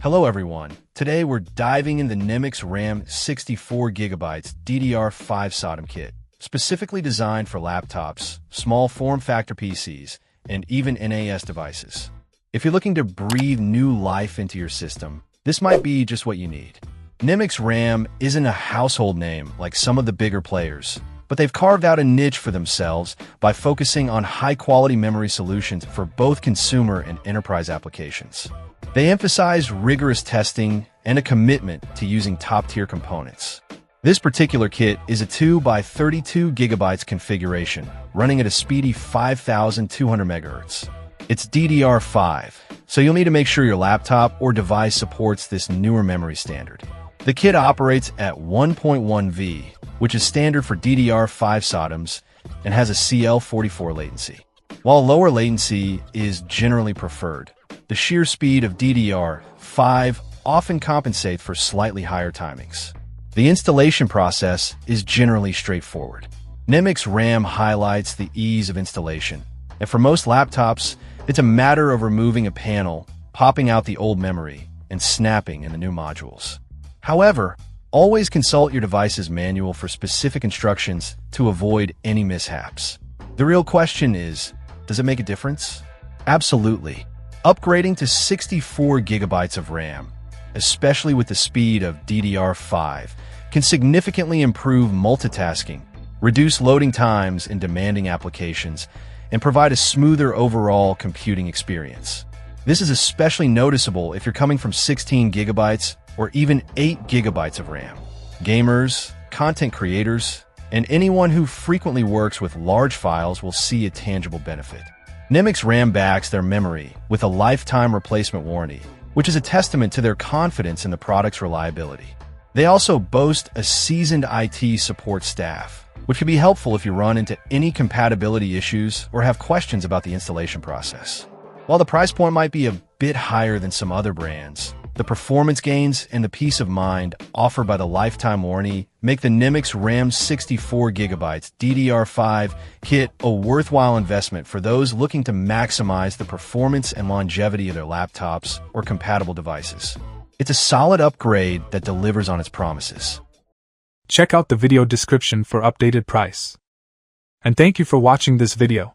Hello everyone. Today we're diving into NEMIX RAM 64GB DDR5 SODIMM kit, specifically designed for laptops, small form factor PCs, and even NAS devices. If you're looking to breathe new life into your system, this might be just what you need. NEMIX RAM isn't a household name like some of the bigger players, but they've carved out a niche for themselves by focusing on high-quality memory solutions for both consumer and enterprise applications. They emphasize rigorous testing and a commitment to using top-tier components. This particular kit is a 2x32GB configuration, running at a speedy 5,200 MHz. It's DDR5, so you'll need to make sure your laptop or device supports this newer memory standard. The kit operates at 1.1V, which is standard for DDR5 SODIMMs, and has a CL44 latency. While lower latency is generally preferred, the sheer speed of DDR5 often compensates for slightly higher timings. The installation process is generally straightforward. NEMIX RAM highlights the ease of installation, and for most laptops, it's a matter of removing a panel, popping out the old memory, and snapping in the new modules. However, always consult your device's manual for specific instructions to avoid any mishaps. The real question is, does it make a difference? Absolutely. Upgrading to 64GB of RAM, especially with the speed of DDR5, can significantly improve multitasking, reduce loading times in demanding applications, and provide a smoother overall computing experience. This is especially noticeable if you're coming from 16GB or even 8GB of RAM. Gamers, content creators, and anyone who frequently works with large files will see a tangible benefit. NEMIX RAM backs their memory with a lifetime replacement warranty, which is a testament to their confidence in the product's reliability. They also boast a seasoned IT support staff, which can be helpful if you run into any compatibility issues or have questions about the installation process. While the price point might be a bit higher than some other brands, the performance gains and the peace of mind offered by the lifetime warranty make the NEMIX RAM 64GB DDR5 kit a worthwhile investment for those looking to maximize the performance and longevity of their laptops or compatible devices. It's a solid upgrade that delivers on its promises. Check out the video description for updated price. And thank you for watching this video.